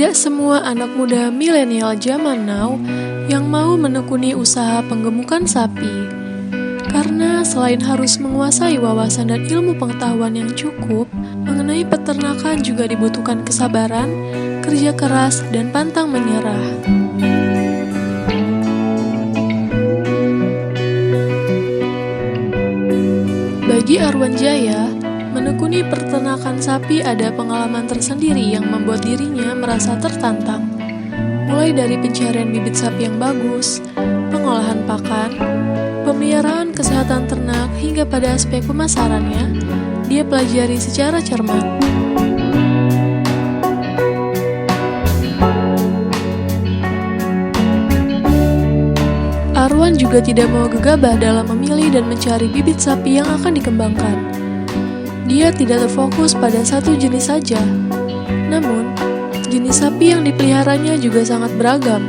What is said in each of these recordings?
Tidak semua anak muda milenial zaman now yang mau menekuni usaha penggemukan sapi. Karena selain harus menguasai wawasan dan ilmu pengetahuan yang cukup, mengenai peternakan juga dibutuhkan kesabaran, kerja keras, dan pantang menyerah. Bagi Arwan Jaya, menekuni peternakan sapi ada pengalaman tersendiri yang membuat dirinya merasa tertantang. Mulai dari pencarian bibit sapi yang bagus, pengolahan pakan, pemeliharaan kesehatan ternak, hingga pada aspek pemasarannya, dia pelajari secara cermat. Arwan juga tidak mau gegabah dalam memilih dan mencari bibit sapi yang akan dikembangkan. Dia tidak terfokus pada satu jenis saja. Namun, jenis sapi yang dipeliharanya juga sangat beragam.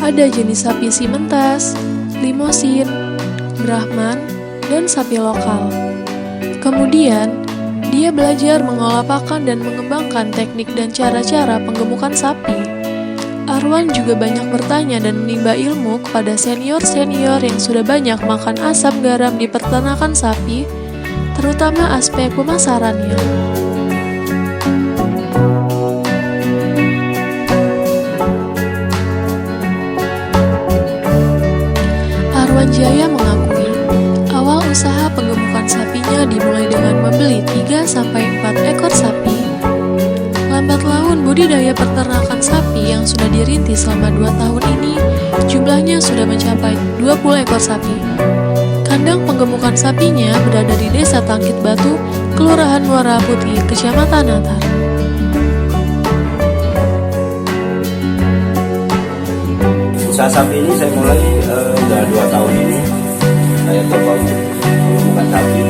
Ada jenis sapi Simentas, Limousin, Brahman, dan sapi lokal. Kemudian, dia belajar mengolah pakan dan mengembangkan teknik dan cara-cara penggemukan sapi. Arwan juga banyak bertanya dan menimba ilmu kepada senior-senior yang sudah banyak makan asam garam di peternakan sapi, terutama aspek pemasarannya. Arwan Jaya mengakui, awal usaha penggemukan sapinya dimulai dengan membeli 3-4 ekor sapi. Lambat laun budidaya peternakan sapi yang sudah dirintis selama 2 tahun ini jumlahnya sudah mencapai 20 ekor sapi. Kandang penggemukan sapinya berada di Desa Tangkit Batu, Kelurahan Muara Putih, Kecamatan Natar. Usaha sapi ini saya mulai sudah 2 tahun ini. Saya coba untuk penggemukan sapi,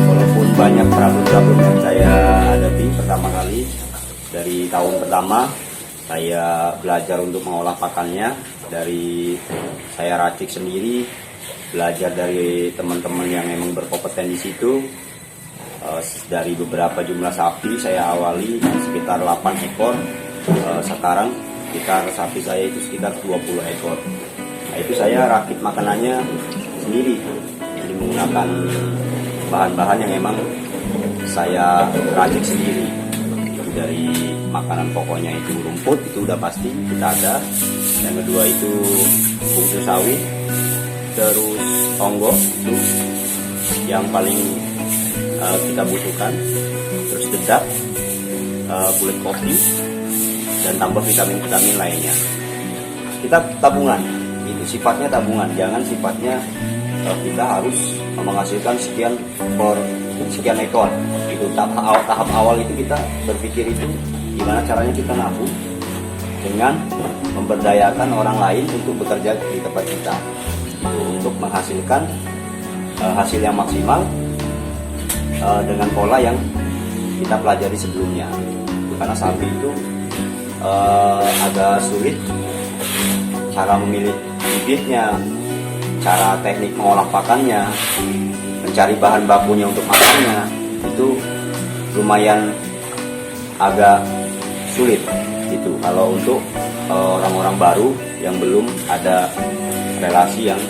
walaupun banyak problem-problem yang saya hadapi pertama kali. Dari tahun pertama saya belajar untuk mengolah pakannya, dari saya racik sendiri, belajar dari teman-teman yang memang berkompeten di situ. Dari beberapa jumlah sapi saya awali sekitar 8 ekor. Sekarang sapi saya itu sekitar 20 ekor. Nah, itu saya rakit makanannya sendiri. Jadi menggunakan bahan-bahan yang memang saya racik sendiri. Dari makanan pokoknya itu rumput, itu udah pasti kita ada. Yang kedua itu bungsu sawit, terus onggo itu yang paling kita butuhkan, terus dedak, kulit kopi, dan tambah vitamin-vitamin lainnya. Kita tabungan, itu sifatnya tabungan, jangan sifatnya kita harus menghasilkan sekian ekor. Itu tahap awal itu kita berpikir itu gimana caranya kita nabung dengan memberdayakan orang lain untuk bekerja di tempat kita, itu untuk menghasilkan hasil yang maksimal dengan pola yang kita pelajari sebelumnya. Karena sapi itu agak sulit cara memilih bibitnya, cara teknik mengolah pakannya, mencari bahan bakunya untuk makannya, itu lumayan agak sulit gitu kalau untuk orang-orang baru yang belum ada relasi yang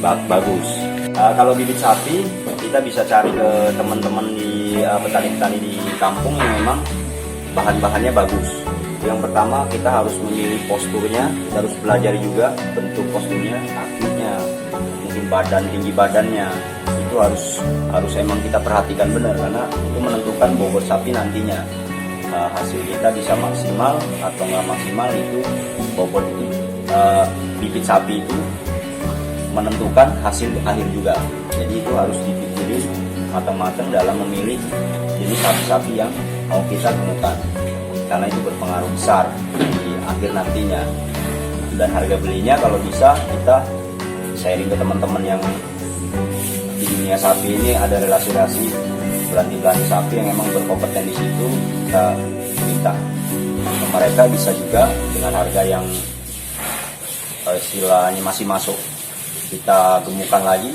bagus. Kalau bibit sapi kita bisa cari ke teman-teman di petani-petani di kampung yang memang bahan-bahannya bagus. Yang pertama kita harus memilih posturnya, kita harus belajar juga bentuk posturnya, kakinya, mungkin tinggi badannya. Itu harus emang kita perhatikan benar, karena itu menentukan bobot sapi nantinya. Hasil kita bisa maksimal atau nggak maksimal, itu bobot bibit sapi itu menentukan hasil akhir juga. Jadi itu harus dipikirin matang-matang dalam memilih jenis sapi-sapi yang mau kita temukan, karena itu berpengaruh besar di akhir nantinya. Dan harga belinya kalau bisa kita sharing ke teman-teman yang di dunia sapi ini, ada relasi-relasi pelatih sapi yang memang berkompeten di situ. Kita minta mereka bisa juga dengan harga yang istilahnya masih masuk, kita gemukan lagi,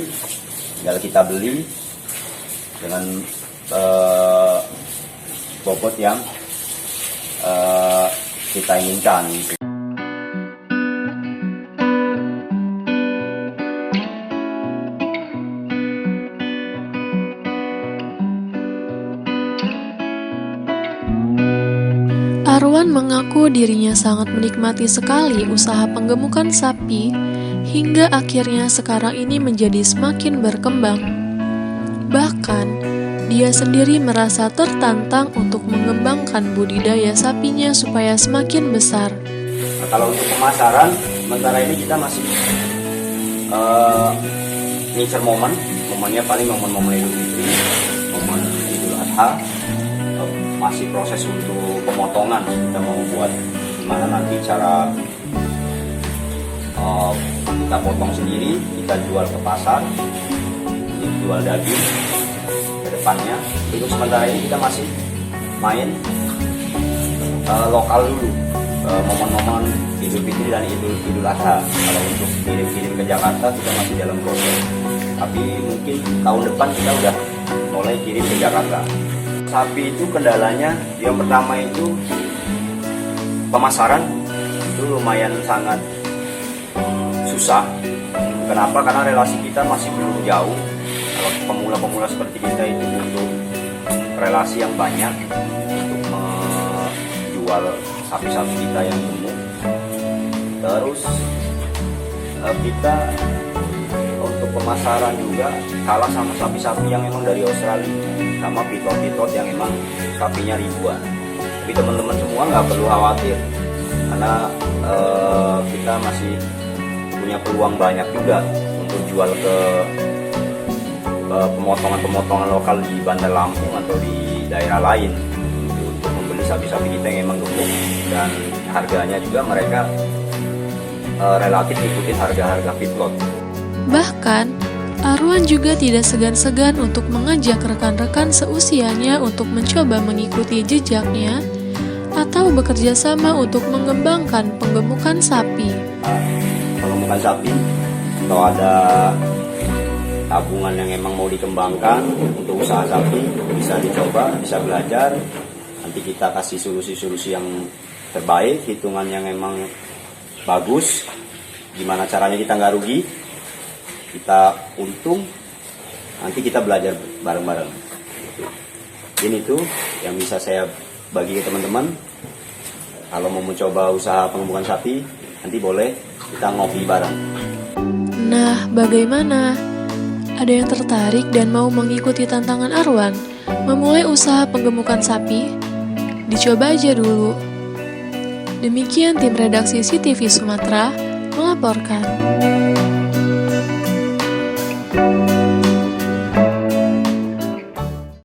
tinggal kita beli dengan bobot yang kita inginkan. Arwan mengaku dirinya sangat menikmati sekali usaha penggemukan sapi, hingga akhirnya sekarang ini menjadi semakin berkembang. Bahkan, dia sendiri merasa tertantang untuk mengembangkan budidaya sapinya supaya semakin besar. Nah, kalau untuk pemasaran, sementara ini kita masih ngincer momennya paling momen Idul Fitri, momen Idul Adha. Masih proses untuk pemotongan, kita mau buat gimana nanti cara kita potong sendiri, kita jual ke pasar, jual daging ke depannya. Untuk sementara ini kita masih main lokal dulu, momen-momen Idul Fitri dan Idul Adha. Kalau untuk kirim-kirim ke Jakarta kita masih dalam proses, tapi mungkin tahun depan kita udah mulai kirim ke Jakarta. Sapi itu kendalanya yang pertama itu pemasaran, itu lumayan sangat susah. Kenapa? Karena relasi kita masih belum jauh. Kalau pemula-pemula seperti kita itu butuh relasi yang banyak untuk menjual sapi-sapi kita yang gemuk. Terus kita untuk pemasaran juga kalah sama sapi-sapi yang memang dari Australia, sama pitot-pitot yang emang sapinya ribuan. Tapi teman-teman semua nggak perlu khawatir, karena kita masih punya peluang banyak juga untuk jual ke pemotongan-pemotongan lokal di Bandar Lampung atau di daerah lain, untuk membeli sapi-sapi kita yang emang gemuk, dan harganya juga mereka relatif ikutin harga-harga feedlot. Bahkan, Arwan juga tidak segan-segan untuk mengajak rekan-rekan seusianya untuk mencoba mengikuti jejaknya atau bekerja sama untuk mengembangkan penggemukan sapi. Penggemukan sapi, kalau ada tabungan yang emang mau dikembangkan untuk usaha sapi, bisa dicoba, bisa belajar. Nanti kita kasih solusi-solusi yang terbaik, hitungan yang emang bagus, gimana caranya kita nggak rugi, kita untung, nanti kita belajar bareng-bareng. Ini tuh yang bisa saya bagi ke teman-teman. Kalau mau mencoba usaha pengembangan sapi, nanti boleh kita ngopi bareng. Nah, bagaimana? Ada yang tertarik dan mau mengikuti tantangan Arwan memulai usaha penggemukan sapi? Dicoba aja dulu. Demikian tim redaksi CTV Sumatera melaporkan.